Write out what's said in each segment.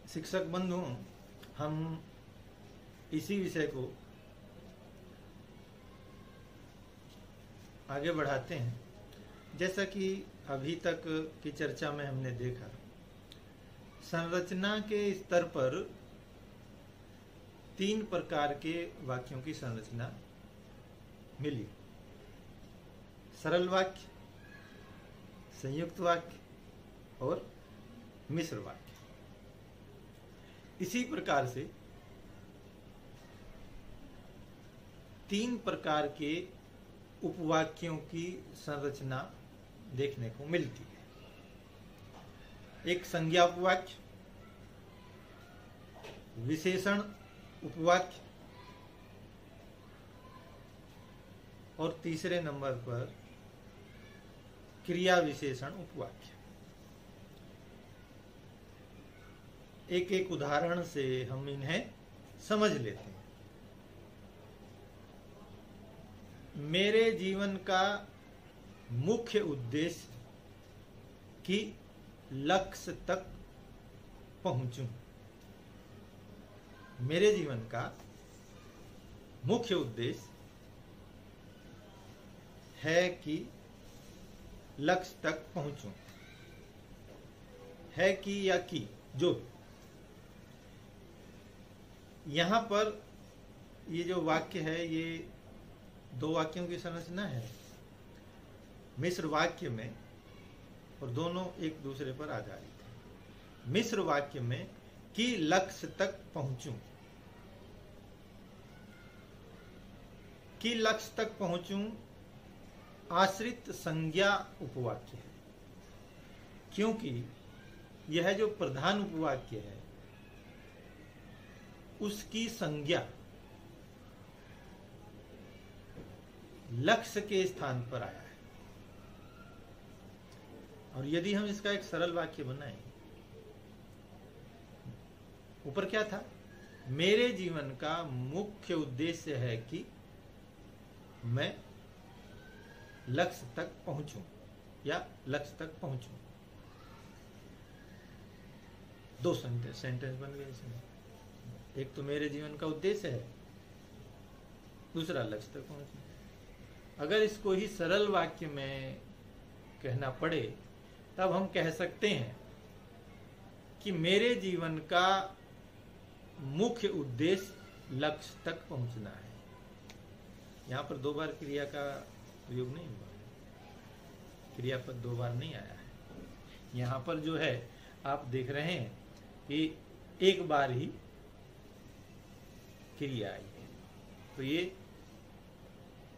शिक्षक बंधु, हम इसी विषय को आगे बढ़ाते हैं। जैसा कि अभी तक की चर्चा में हमने देखा, संरचना के स्तर पर 3 प्रकार के वाक्यों की संरचना मिली: सरल वाक्य, संयुक्त वाक्य और मिश्र वाक्य। इसी प्रकार से 3 प्रकार के उपवाक्यों की संरचना देखने को मिलती है। एक संज्ञा उपवाक्य, विशेषण उपवाक्य और तीसरे नंबर पर क्रिया विशेषण उपवाक्य। एक एक उदाहरण से हम इन्हें समझ लेते हैं। मेरे जीवन का मुख्य उद्देश्य कि लक्ष्य तक पहुंचूं। मेरे जीवन का मुख्य उद्देश्य है कि लक्ष्य तक पहुंचूं। है कि या कि, जो यहां पर ये जो वाक्य है, ये 2 वाक्यों की संरचना है मिश्र वाक्य में, और दोनों एक दूसरे पर आधारित है। मिश्र वाक्य में कि लक्ष्य तक पहुंचूं, कि लक्ष्य तक पहुंचूं आश्रित संज्ञा उपवाक्य है, क्योंकि यह जो प्रधान उपवाक्य है उसकी संज्ञा लक्ष्य के स्थान पर आया है। और यदि हम इसका एक सरल वाक्य बनाएं, ऊपर क्या था? मेरे जीवन का मुख्य उद्देश्य है कि मैं लक्ष्य तक पहुंचूं या लक्ष्य तक पहुंचूं। 2 सेंटेंस बन गए इसमें। एक तो मेरे जीवन का उद्देश्य है, दूसरा लक्ष्य तक पहुंचना। अगर इसको ही सरल वाक्य में कहना पड़े तब हम कह सकते हैं कि मेरे जीवन का मुख्य उद्देश्य लक्ष्य तक पहुंचना है। यहां पर 2 बार क्रिया का प्रयोग नहीं हुआ है, क्रियापद 2 बार नहीं आया है। यहां पर जो है आप देख रहे हैं कि एक बार ही क्रिया आई है। तो ये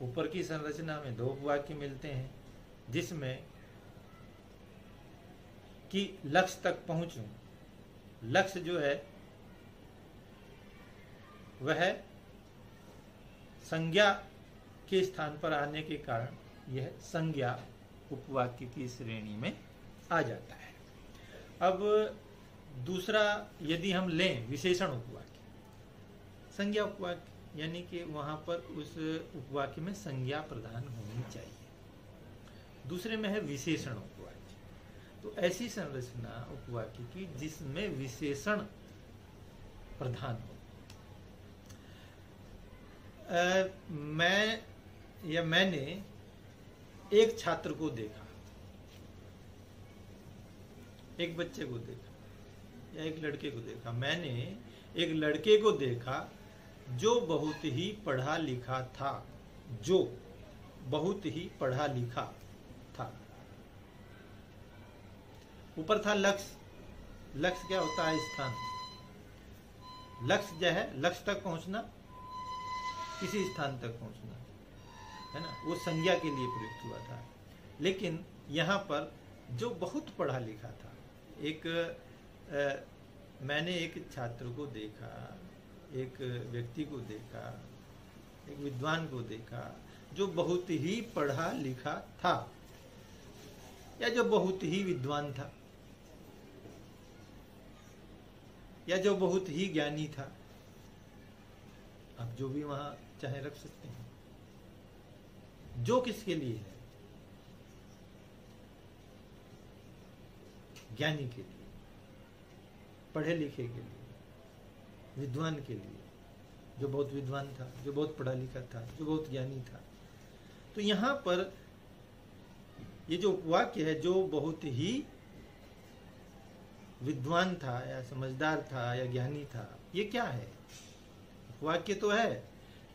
ऊपर की संरचना में 2 वाक्य मिलते हैं, जिसमें कि लक्ष्य तक पहुंचूं, लक्ष्य जो है वह संज्ञा के स्थान पर आने के कारण यह संज्ञा उपवाक्य की श्रेणी में आ जाता है। अब दूसरा यदि हम लें विशेषण उपवाक्य, संज्ञा उपवाक्य, यानी कि वहां पर उस उपवाक्य में संज्ञा प्रधान होनी चाहिए। दूसरे में है विशेषण उपवाक्य। तो ऐसी संरचना उपवाक्य की जिसमें विशेषण प्रधान हो। मैंने एक छात्र को देखा, एक बच्चे को देखा या एक लड़के को देखा। मैंने एक लड़के को देखा जो बहुत ही पढ़ा लिखा था, जो बहुत ही पढ़ा लिखा था। ऊपर था लक्ष्य। लक्ष्य क्या होता है? स्थान। लक्ष्य जो है लक्ष्य तक पहुंचना, किसी स्थान तक पहुंचना, है ना, वो संज्ञा के लिए प्रयुक्त हुआ था। लेकिन यहां पर जो बहुत पढ़ा लिखा था, मैंने एक छात्र को देखा, एक व्यक्ति को देखा, एक विद्वान को देखा जो बहुत ही पढ़ा लिखा था या जो बहुत ही विद्वान था या जो बहुत ही ज्ञानी था। आप जो भी वहां चाहे रख सकते हैं। जो किसके लिए है? ज्ञानी के लिए। पढ़े लिखे के लिए, विद्वान के लिए, जो बहुत विद्वान था, जो बहुत पढ़ा लिखा था, जो बहुत ज्ञानी था। तो यहाँ पर ये जो उपवाक्य है, जो बहुत ही विद्वान था या समझदार था या ज्ञानी था, ये क्या है? उपवाक्य तो है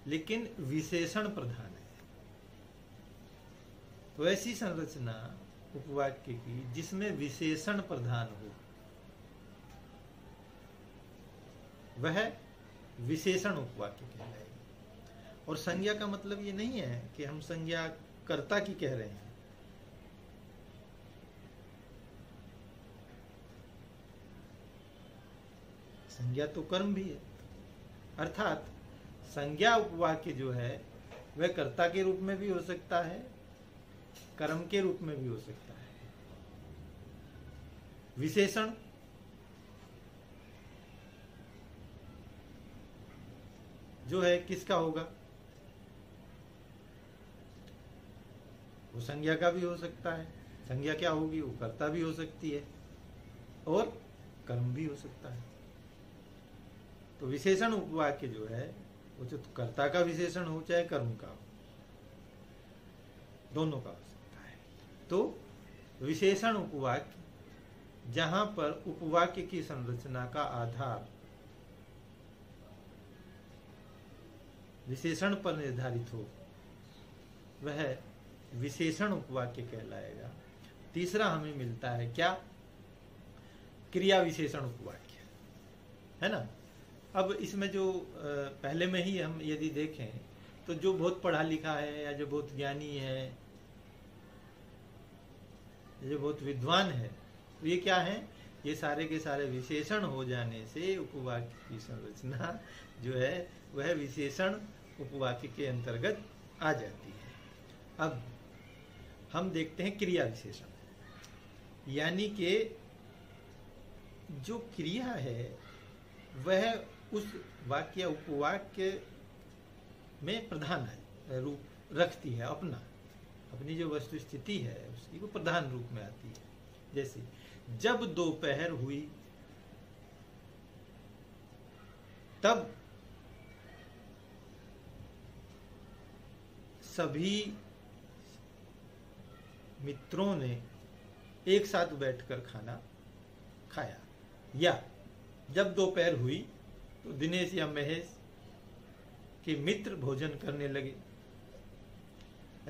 लेकिन विशेषण प्रधान है। तो ऐसी संरचना उपवाक्य की जिसमें विशेषण प्रधान हो, वह विशेषण उपवाक्य कहलाएगी। और संज्ञा का मतलब ये नहीं है कि हम संज्ञा कर्ता की कह रहे हैं। संज्ञा तो कर्म भी है, अर्थात संज्ञा उपवाक्य जो है वह कर्ता के रूप में भी हो सकता है, कर्म के रूप में भी हो सकता है। विशेषण जो है किसका होगा? वो संज्ञा का भी हो सकता है। संज्ञा क्या होगी? वो कर्ता भी हो सकती है और कर्म भी हो सकता है। तो विशेषण उपवाक्य जो है वो तो कर्ता का विशेषण हो चाहे कर्म का हो, दोनों का हो सकता है। तो विशेषण उपवाक्य जहां पर उपवाक्य की संरचना का आधार विशेषण पर निर्धारित हो, वह विशेषण उपवाक्य कहलाएगा। तीसरा हमें मिलता है क्या? क्रिया विशेषण उपवाक्य, है ना। अब इसमें जो पहले में ही हम यदि देखें तो जो बहुत पढ़ा लिखा है या जो बहुत ज्ञानी है, जो बहुत विद्वान है, तो ये क्या है? ये सारे के सारे विशेषण हो जाने से उपवाक्य की संरचना जो है वह विशेषण उपवाक्य के अंतर्गत आ जाती है। अब हम देखते हैं क्रिया विशेषण, यानी कि जो क्रिया है वह उस वाक्य उपवाक्य में प्रधान है रूप रखती है, अपनी जो वस्तु स्थिति है उसकी वो प्रधान रूप में आती है। जैसे जब दोपहर हुई तब सभी मित्रों ने एक साथ बैठकर खाना खाया, या जब दोपहर हुई तो दिनेश या महेश के मित्र भोजन करने लगे।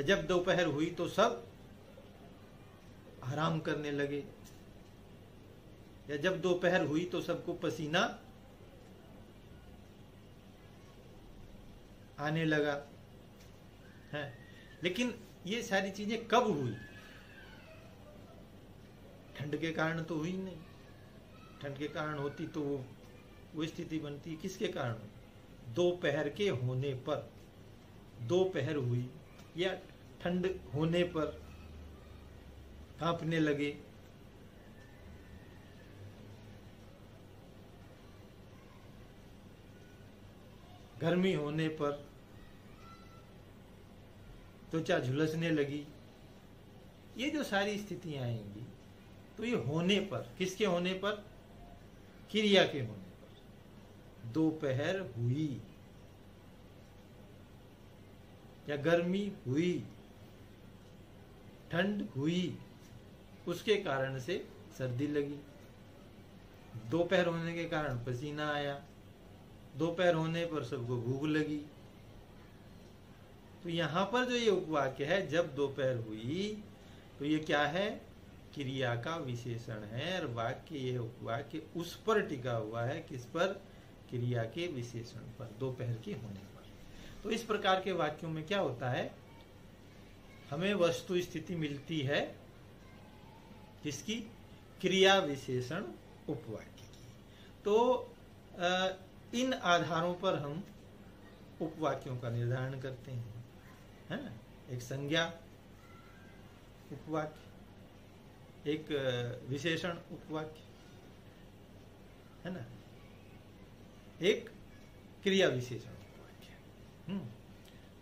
जब दोपहर हुई तो सब आराम करने लगे, या जब दोपहर हुई तो सबको पसीना आने लगा है। लेकिन ये सारी चीजें कब हुई? ठंड के कारण तो हुई नहीं। ठंड के कारण होती तो वो स्थिति बनती किसके कारण? दोपहर के होने पर। दोपहर हुई या ठंड होने पर कांपने लगे, गर्मी होने पर त्वचा झुलसने लगी। ये जो सारी स्थितियां आएंगी तो ये होने पर, किसके होने पर? क्रिया के होने पर। दोपहर हुई या गर्मी हुई, ठंड हुई, उसके कारण से सर्दी लगी। दोपहर होने के कारण पसीना आया, दोपहर होने पर सबको भूख लगी। तो यहां पर जो ये उपवाक्य है, जब दोपहर हुई, तो ये क्या है? क्रिया का विशेषण है। और वाक्य, ये उपवाक्य उस पर टिका हुआ है, किस पर? क्रिया के विशेषण पर, दोपहर के होने पर। तो इस प्रकार के वाक्यों में क्या होता है? हमें वस्तु स्थिति मिलती है किसकी? क्रिया विशेषण उपवाक्य की। तो इन आधारों पर हम उपवाक्यों का निर्धारण करते हैं, है ना। एक संज्ञा उपवाक्य, एक विशेषण उपवाक्य, है ना, एक क्रिया विशेषण उपवाक्य।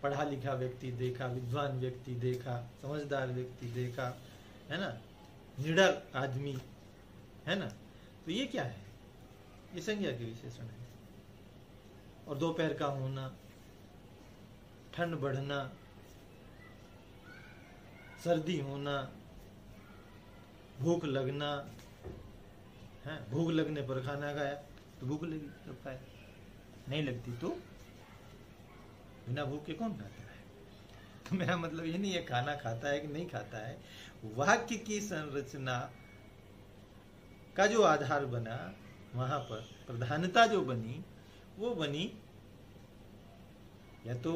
पढ़ा लिखा व्यक्ति देखा, विद्वान व्यक्ति देखा, समझदार व्यक्ति देखा, है ना, निडर आदमी, है ना। तो ये क्या है? ये संज्ञा के विशेषण है। और दोपहर का होना, ठंड बढ़ना, सर्दी होना, भूख लगना है। भूख लगने पर खाना खाया तो भूख लगी तब खाया, नहीं लगती तो बिना भूख के कौन खाता है। तो मेरा मतलब ये नहीं है खाना खाता है कि नहीं खाता है, वाक्य की संरचना का जो आधार बना, वहां पर प्रधानता जो बनी, वो बनी या तो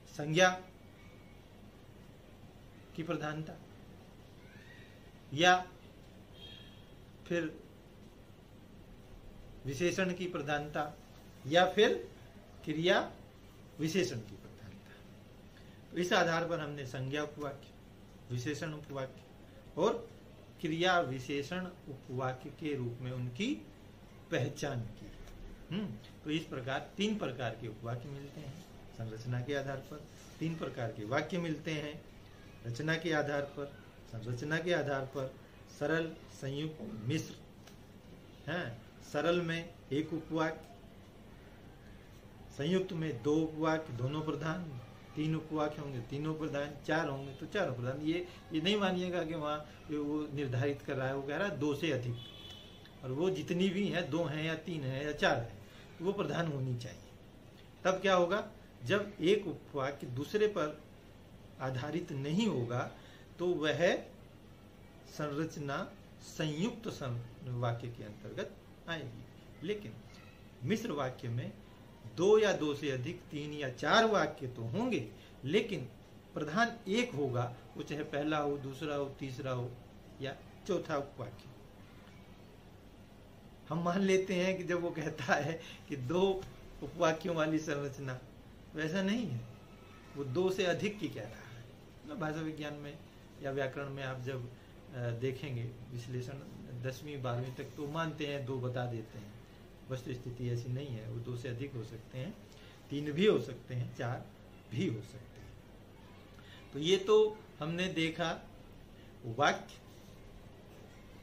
संज्ञा की प्रधानता, या फिर विशेषण की प्रधानता, या फिर क्रिया विशेषण की प्रधानता। तो इस आधार पर हमने संज्ञा उपवाक्य, विशेषण उपवाक्य और क्रिया विशेषण उपवाक्य के रूप में उनकी पहचान की। तो इस प्रकार 3 प्रकार के उपवाक्य मिलते हैं संरचना के आधार पर, 3 प्रकार के वाक्य मिलते हैं रचना के आधार पर, संरचना के आधार पर, सरल, संयुक्त, मिश्र हैं। सरल में 1 उपवाक्य, संयुक्त में 2 उपवाक्य, दोनों प्रधान, 3 उपवाक्य होंगे, तीनों प्रधान, 4 होंगे तो 4 प्रधान। ये नहीं मानिएगा कि वहाँ वो निर्धारित कर रहा है, वो कह रहा है 2 से अधिक, और वो जितनी भी है 2 है या 3 है या 4 है, वो प्रधान होनी चाहिए। तब क्या होगा, जब एक उपवाक्य दूसरे पर आधारित नहीं होगा तो वह संरचना संयुक्त वाक्य के अंतर्गत आएगी। लेकिन मिश्र वाक्य में 2 या 2 से अधिक, 3 या 4 वाक्य तो होंगे, लेकिन प्रधान एक होगा, वो चाहे पहला हो, दूसरा हो, तीसरा हो या चौथा उपवाक्य। हम मान लेते हैं कि जब वो कहता है कि 2 उपवाक्यों वाली संरचना, वैसा नहीं है, वो 2 से अधिक की कह रहा है। भाषा विज्ञान में या व्याकरण में आप जब देखेंगे विश्लेषण 10वीं 12वीं तक, तो मानते हैं 2 बता देते हैं। वस्तु स्थिति ऐसी नहीं है, वो 2 से अधिक हो सकते हैं, 3 भी हो सकते हैं, 4 भी हो सकते हैं। तो ये तो हमने देखा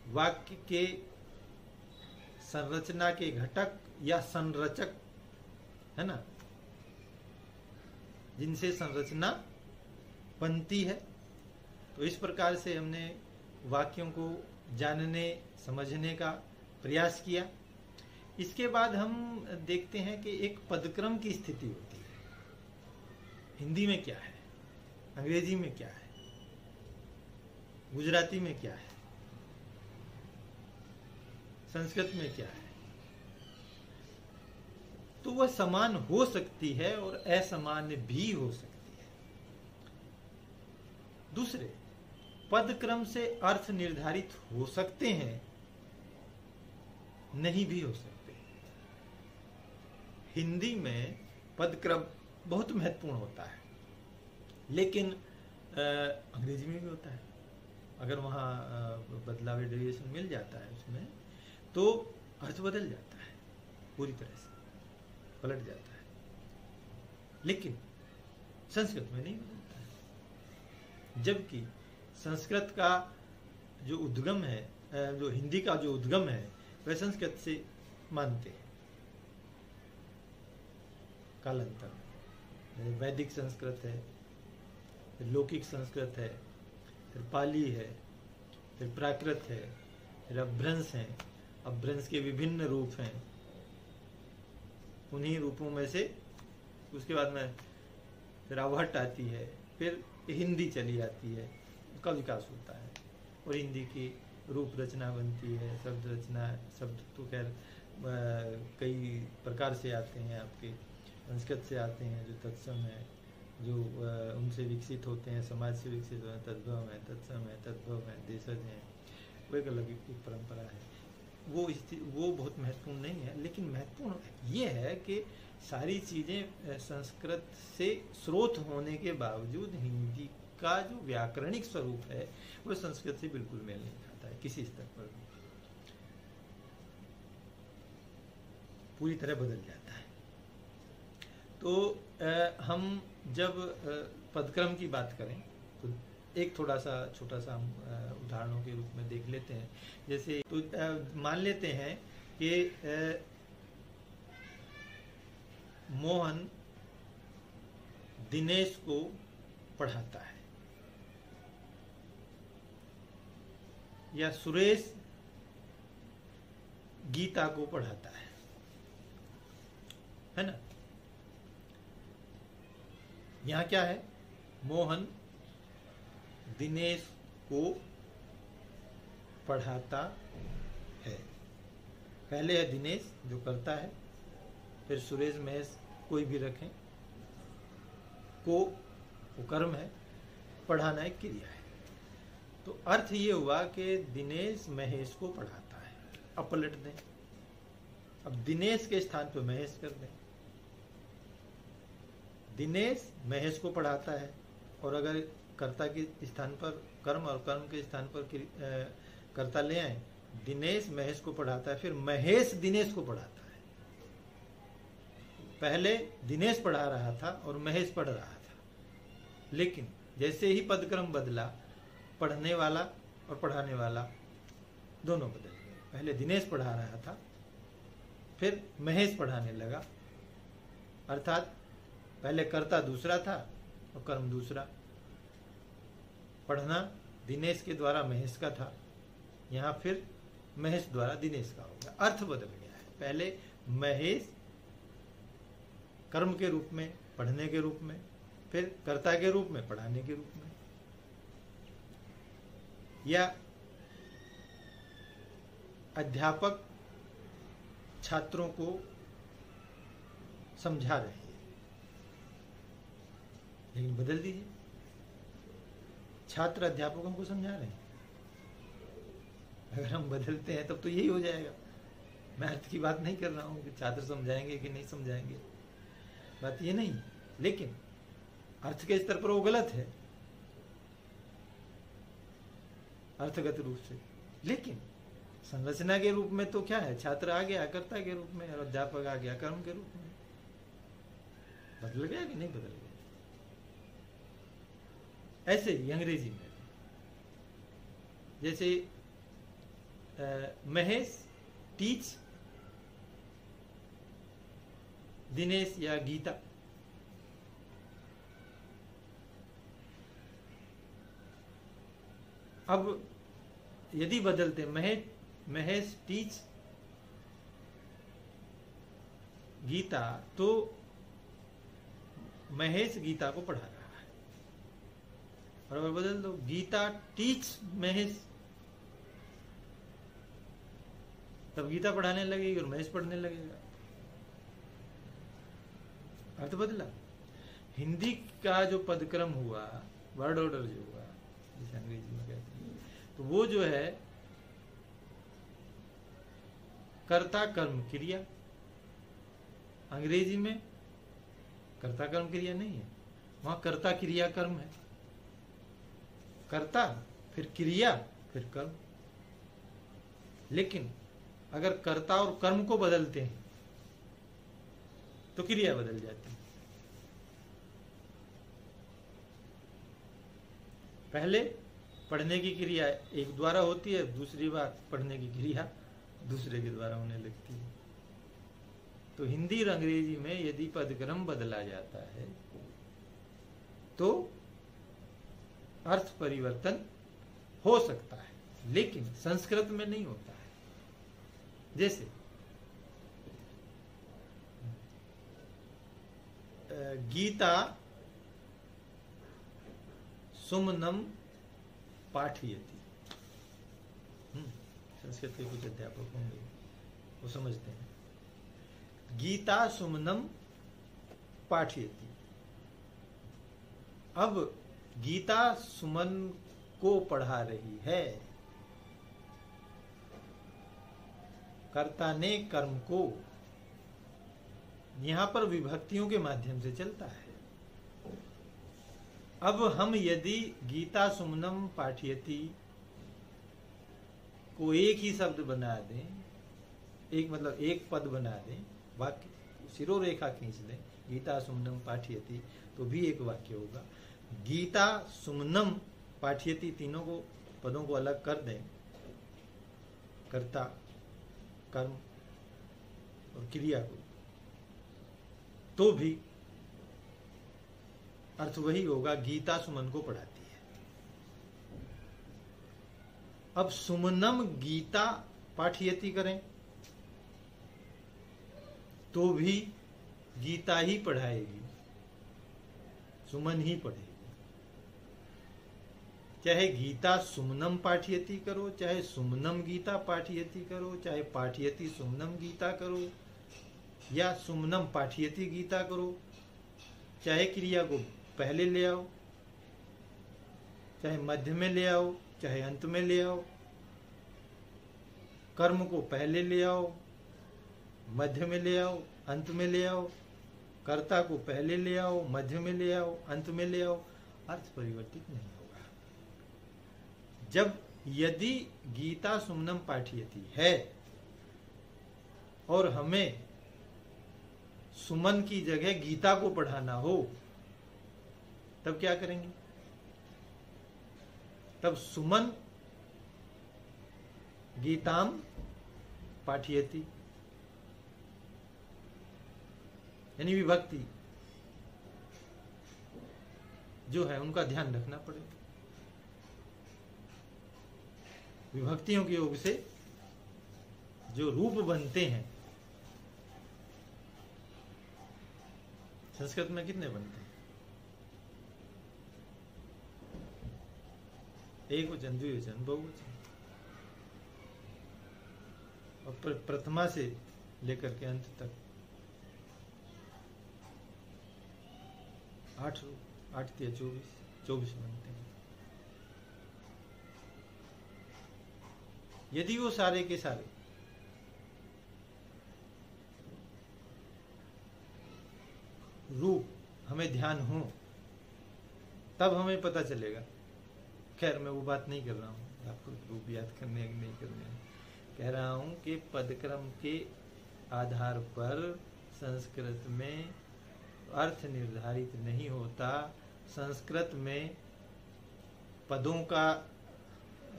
वाक्य के संरचना के घटक या संरचक, है ना, जिनसे संरचना बनती है। तो इस प्रकार से हमने वाक्यों को जानने समझने का प्रयास किया। इसके बाद हम देखते हैं कि एक पदक्रम की स्थिति होती है। हिंदी में क्या है, अंग्रेजी में क्या है, गुजराती में क्या है, संस्कृत में क्या है। तो वह समान हो सकती है और असमान भी हो सकती है। दूसरे, पदक्रम से अर्थ निर्धारित हो सकते हैं, नहीं भी हो सकते। हिंदी में पदक्रम बहुत महत्वपूर्ण होता है, लेकिन अंग्रेजी में भी होता है। अगर वहाँ बदलाव डेरिवेशन मिल जाता है उसमें, तो अर्थ बदल जाता है, पूरी तरह से पलट जाता है। लेकिन संस्कृत में नहीं बदलता है। जबकि संस्कृत का जो उद्गम है, जो हिंदी का जो उद्गम है, वह संस्कृत से मानते हैं। कालांतर में वैदिक संस्कृत है, फिर लौकिक संस्कृत है, फिर पाली है, फिर प्राकृत है, फिर अपभ्रंश है। अपभ्रंश के विभिन्न रूप हैं। उन्हीं रूपों में से उसके बाद में फिर आवहट आती है, फिर हिंदी चली आती है, उसका विकास होता है और हिंदी की रूप रचना बनती है, शब्द रचना। शब्द तो खैर कई प्रकार से आते हैं, आपके संस्कृत से आते हैं जो तत्सम है, जो उनसे विकसित होते हैं, समाज से विकसित होते हैं, तद्भव है, तत्सम है, तद्भव है, देशज है, वो एक अलग एक परंपरा है। वो बहुत महत्वपूर्ण नहीं है, लेकिन महत्वपूर्ण ये है कि सारी चीज़ें संस्कृत से स्रोत होने के बावजूद हिंदी का जो व्याकरणिक स्वरूप है वो संस्कृत से बिल्कुल मेल नहीं खाता है, किसी स्तर पर भी पूरी तरह बदल जाता है। तो हम जब पदक्रम की बात करें तो एक थोड़ा सा छोटा सा हम उदाहरणों के रूप में देख लेते हैं। जैसे तो मान लेते हैं कि मोहन दिनेश को पढ़ाता है, या सुरेश गीता को पढ़ाता है ना। यहां क्या है, मोहन दिनेश को पढ़ाता है। पहले है दिनेश जो करता है, फिर सुरेश महेश कोई भी रखें, को वो कर्म है, पढ़ाना एक क्रिया है। तो अर्थ ये हुआ कि दिनेश महेश को पढ़ाता है। अब पलट दें, अब दिनेश के स्थान पर महेश कर दें। दिनेश महेश को पढ़ाता है, और अगर कर्ता के स्थान पर कर्म और कर्म के स्थान पर कर्ता ले आए, दिनेश महेश को पढ़ाता है, फिर महेश दिनेश को पढ़ाता है। पहले दिनेश पढ़ा रहा था और महेश पढ़ रहा था, लेकिन जैसे ही पदक्रम बदला, पढ़ने वाला और पढ़ाने वाला दोनों बदल गए। पहले दिनेश पढ़ा रहा था, फिर महेश पढ़ाने लगा, अर्थात पहले कर्ता दूसरा था और कर्म दूसरा। पढ़ना दिनेश के द्वारा महेश का था, यहाँ फिर महेश द्वारा दिनेश का हो गया, अर्थ बदल गया है। पहले महेश कर्म के रूप में, पढ़ने के रूप में, फिर कर्ता के रूप में, पढ़ाने के रूप में। या अध्यापक छात्रों को समझा रहे हैं, लेकिन बदल दीजिए, छात्र अध्यापकों को समझा रहे हैं। अगर हम बदलते हैं तब तो यही हो जाएगा। मैं अर्थ की बात नहीं कर रहा हूं कि छात्र समझाएंगे कि नहीं समझाएंगे, बात ये नहीं, लेकिन अर्थ के स्तर पर वो गलत है अर्थगत रूप से। लेकिन संरचना के रूप में तो क्या है, छात्र आ गया कर्ता के रूप में और अध्यापक आ गया कर्म के रूप में। बदल गया कि नहीं बदल गया? ऐसे ही अंग्रेजी में जैसे महेश टीच दिनेश या गीता, अब यदि बदलते महेश टीच गीता, तो महेश गीता को पढ़ा रहा है। और अगर बदल दो गीता टीच महेश, तब गीता पढ़ाने लगेगी और महेश पढ़ने लगेगा, अर्थ बदला। हिंदी का जो पदक्रम हुआ, वर्ड ऑर्डर जो हुआ, जिसे अंग्रेजी में कहते हैं, तो वो जो है कर्ता कर्म क्रिया। अंग्रेजी में कर्ता कर्म क्रिया नहीं है, वहां कर्ता क्रिया कर्म है। कर्ता फिर क्रिया फिर कर्म। लेकिन अगर कर्ता और कर्म को बदलते हैं तो क्रिया बदल जाती है। पहले पढ़ने की क्रिया एक द्वारा होती है, दूसरी बार पढ़ने की क्रिया दूसरे के द्वारा होने लगती है। तो हिंदी और अंग्रेजी में यदि पदक्रम बदला जाता है तो अर्थ परिवर्तन हो सकता है, लेकिन संस्कृत में नहीं होता है। जैसे गीता सुमनम पाठयति, संस्कृत के कुछ अध्यापक होंगे वो समझते हैं। गीता सुमनम पाठयति, अब गीता सुमन को पढ़ा रही है, कर्ता ने कर्म को, यहां पर विभक्तियों के माध्यम से चलता है। अब हम यदि गीता सुमनम पाठयति को एक ही शब्द बना दें, एक मतलब एक पद बना दें, वाक्य शिरोरेखा खींच दें, गीता सुमनम पाठयति, तो भी एक वाक्य होगा। गीता सुमनम पाठयति, तीनों को पदों को अलग कर दें, कर्ता कर्म और क्रिया को, तो भी अर्थ वही होगा, गीता सुमन को पढ़ाती है। अब सुमनम गीता पाठयति करें तो भी गीता ही पढ़ाएगी, सुमन ही पढ़ेगी। चाहे गीता सुमनम पाठयति करो, चाहे सुमनम गीता पाठयति करो, चाहे पाठयति सुमनम गीता करो, या सुमनम पाठयति गीता करो, चाहे क्रिया को पहले ले आओ, चाहे मध्य में ले आओ, चाहे अंत में ले आओ, कर्म को पहले ले आओ, मध्य में ले आओ, अंत में ले आओ, कर्ता को पहले ले आओ, मध्य में ले आओ, अंत में ले आओ, अर्थ परिवर्तित नहीं होगा। जब यदि गीता सुमनम पाठयति है और हमें सुमन की जगह गीता को पढ़ाना हो, तब क्या करेंगे? तब सुमन गीताम पाठयति, यानी विभक्ति जो है उनका ध्यान रखना पड़ेगा। विभक्तियों के योग से जो रूप बनते हैं, संस्कृत में कितने बनते हैं? एक वचन, द्विवचन, बहुवचन। और प्रथमा से लेकर के अंत तक 8 रूप, 8 या 24 बनते हैं। यदि वो सारे के सारे रूप हमें ध्यान हो, तब हमें पता चलेगा। खैर मैं वो बात नहीं कर रहा हूँ आपको रूप याद करने या नहीं करने, कह रहा हूँ कि पदक्रम के आधार पर संस्कृत में अर्थ निर्धारित नहीं होता। संस्कृत में पदों का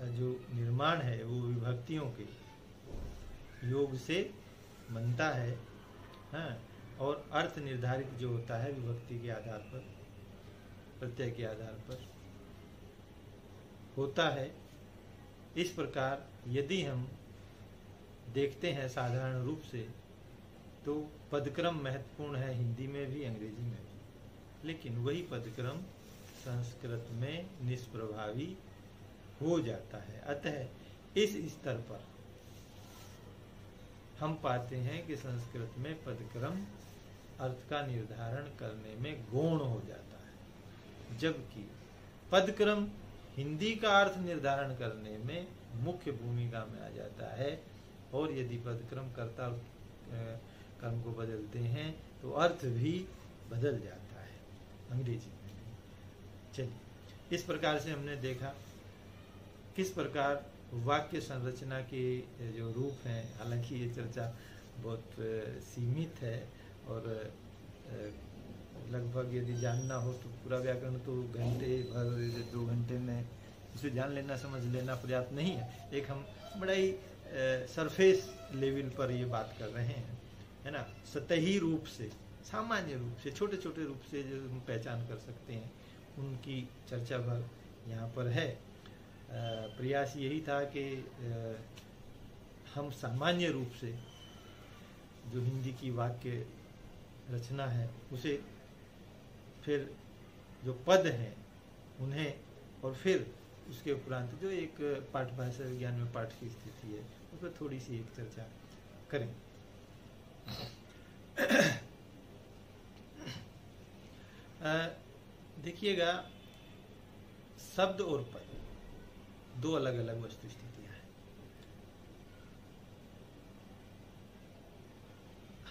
जो निर्माण है वो विभक्तियों के योग से बनता है, हाँ, और अर्थ निर्धारित जो होता है विभक्ति के आधार पर, प्रत्यय के आधार पर होता है। इस प्रकार यदि हम देखते हैं साधारण रूप से, तो पदक्रम महत्वपूर्ण है हिंदी में भी, अंग्रेजी में भी, लेकिन वही पदक्रम संस्कृत में निष्प्रभावी हो जाता है। अतः इस स्तर पर हम पाते हैं कि संस्कृत में पदक्रम अर्थ का निर्धारण करने में गौण हो जाता है, जबकि पदक्रम हिंदी का अर्थ निर्धारण करने में मुख्य भूमिका में आ जाता है। और यदि पदक्रम कर्ता कर्म को बदलते हैं तो अर्थ भी बदल जाता है अंग्रेजी में। चलिए, इस प्रकार से हमने देखा किस प्रकार वाक्य संरचना के जो रूप हैं, हालांकि ये चर्चा बहुत सीमित है और लगभग यदि जानना हो तो पूरा व्याकरण तो घंटे भर 2 घंटे में इसे जान लेना, समझ लेना पर्याप्त नहीं है। एक हम बड़ा ही सरफेस लेवल पर ये बात कर रहे हैं, है ना। सतही रूप से, सामान्य रूप से, छोटे छोटे रूप से जो हम पहचान कर सकते हैं, उनकी चर्चा भर यहाँ पर है। प्रयास यही था कि हम सामान्य रूप से जो हिंदी की वाक्य रचना है उसे, फिर जो पद हैं उन्हें, और फिर उसके उपरांत जो एक पाठ भाषा विज्ञान में पाठ की स्थिति है उस पर थोड़ी सी एक चर्चा करें। देखिएगा, शब्द और पद 2 अलग अलग वस्तु स्थितियां हैं।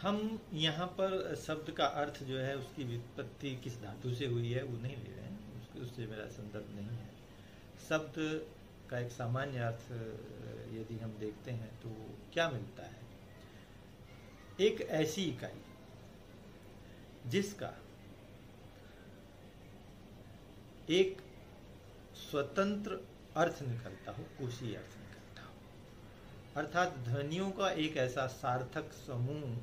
हम यहाँ पर शब्द का अर्थ जो है उसकी व्युत्पत्ति किस धातु से हुई है वो नहीं ले रहे हैं, उससे मेरा संदर्भ नहीं है। शब्द का एक सामान्य अर्थ यदि हम देखते हैं तो क्या मिलता है? एक ऐसी इकाई जिसका एक स्वतंत्र अर्थ निकलता हो, कोशी अर्थ निकलता हो, अर्थात ध्वनियों का एक ऐसा सार्थक समूह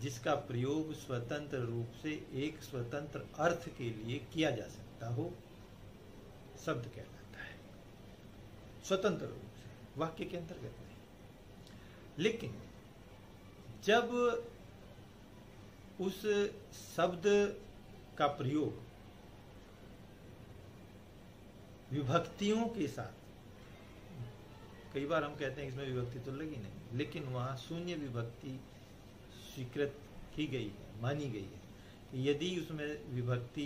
जिसका प्रयोग स्वतंत्र रूप से एक स्वतंत्र अर्थ के लिए किया जा सकता हो, शब्द कहलाता है। स्वतंत्र रूप से, वाक्य के अंतर्गत नहीं। लेकिन जब उस शब्द का प्रयोग विभक्तियों के साथ, कई बार हम कहते हैं इसमें विभक्ति तो लगी नहीं, लेकिन वहां शून्य विभक्ति स्वीकृत की गई है, मानी गई है कि यदि उसमें विभक्ति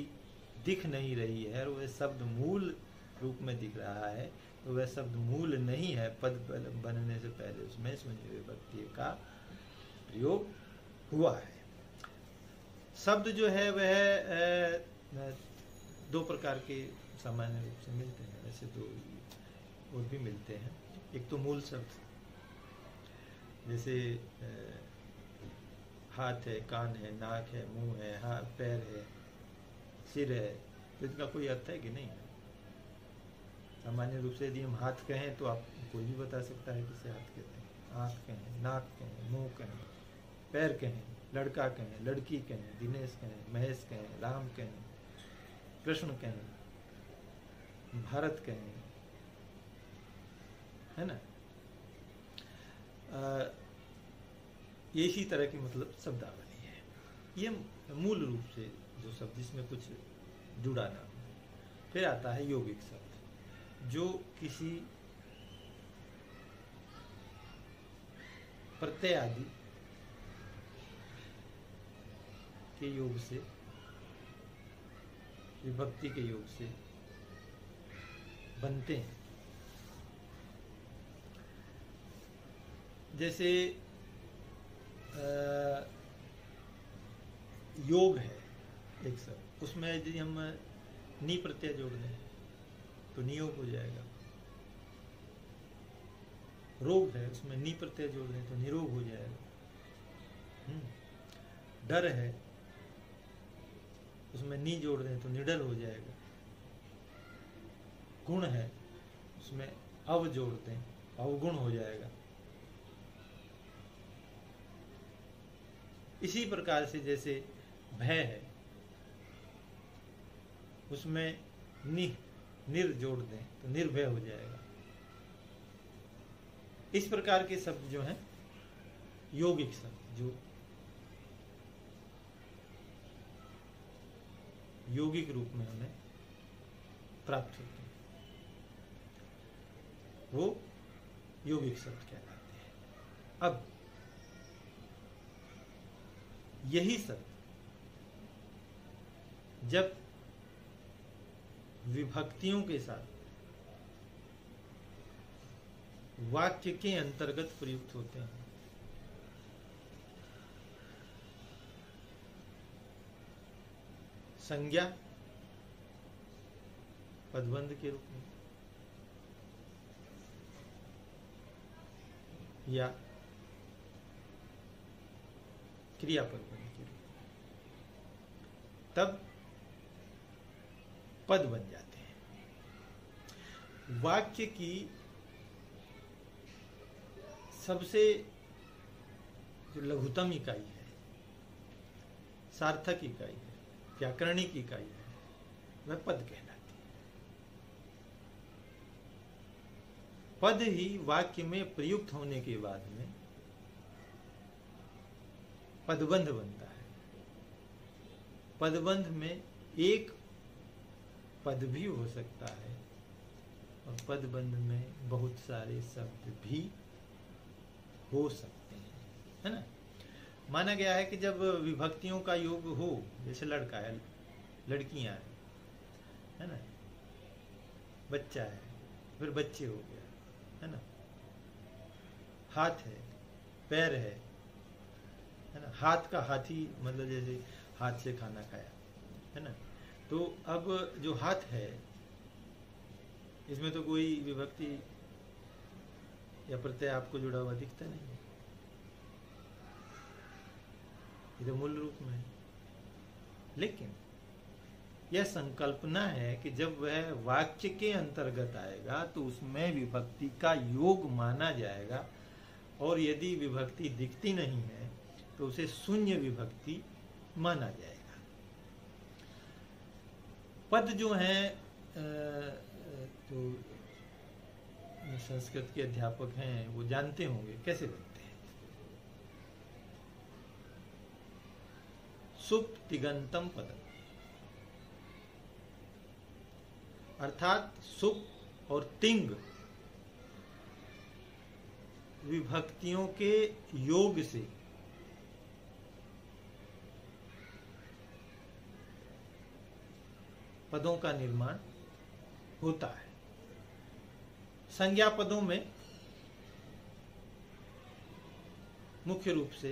दिख नहीं रही है और वह शब्द मूल रूप में दिख रहा है, तो वह शब्द मूल नहीं है, पद बनने से पहले उसमें शून्य विभक्ति का प्रयोग हुआ है। शब्द जो है वह दो प्रकार के सामान्य रूप से मिलते हैं, वैसे दो और भी मिलते हैं। एक तो मूल शब्द, जैसे हाथ है, कान है, नाक है, मुंह है, हाथ पैर है, सिर है, तो इसका कोई अर्थ है कि नहीं है। सामान्य रूप से यदि हम हाथ कहें तो आप कोई भी बता सकता है किसे हाथ कहते हैं। आँख कहें, नाक कहें, मुंह कहें, पैर कहें, लड़का कहें, लड़की कहें, दिनेश कहें, महेश कहें, राम कहें, कृष्ण कहें, भारत कहें, है ना। ये इसी तरह की मतलब शब्दावली है। ये मूल रूप से जो शब्द जिसमें कुछ जुड़ा ना हो। फिर आता है यौगिक शब्द, जो किसी प्रत्यय आदि के योग से, विभक्ति के योग से बनते हैं। जैसे योग है एक शब्द, उसमें यदि हम नी प्रत्यय जोड़ दें तो नियोग हो जाएगा। रोग है, उसमें नी प्रत्यय जोड़ दें तो निरोग हो जाएगा। डर है, उसमें नी जोड़ दें तो निडर हो जाएगा। गुण है, उसमें अव जोड़ दें अवगुण हो जाएगा। इसी प्रकार से जैसे भय है, उसमें निर जोड़ दें तो निर्भय हो जाएगा। इस प्रकार के शब्द जो हैं यौगिक शब्द, जो यौगिक रूप में हमें प्राप्त होते हैं, वो यौगिक शब्द कहलाते हैं। अब यही शब्द जब विभक्तियों के साथ वाक्य के अंतर्गत प्रयुक्त होते हैं, संज्ञा पदबंध के रूप में या क्रियापद बन के, तब पद बन जाते हैं। वाक्य की सबसे जो लघुतम इकाई है, सार्थक इकाई है, व्याकरणिक इकाई है, वह पद कहलाती है। पद ही वाक्य में प्रयुक्त होने के बाद में पदबंध बनता है। पदबंध में एक पद भी हो सकता है और पदबंध में बहुत सारे शब्द भी हो सकते हैं, है ना। माना गया है कि जब विभक्तियों का योग हो, जैसे लड़का है, लड़कियां हैं, है ना, बच्चा है, फिर बच्चे हो गया, है ना, हाथ है, पैर है ना। हाथ का हाथी मतलब जैसे हाथ से खाना खाया, है ना। तो अब जो हाथ है, इसमें तो कोई विभक्ति या प्रत्यय आपको जुड़ा हुआ दिखता नहीं, ये तो मूल रूप में है। लेकिन यह संकल्पना है कि जब वह वाक्य के अंतर्गत आएगा तो उसमें विभक्ति का योग माना जाएगा, और यदि विभक्ति दिखती नहीं है तो उसे शून्य विभक्ति माना जाएगा। पद जो हैं, तो संस्कृत के अध्यापक हैं वो जानते होंगे कैसे बनते हैं। सुप तिगंतम पदम, अर्थात सुप और तिंग विभक्तियों के योग से पदों का निर्माण होता है। संज्ञा पदों में मुख्य रूप से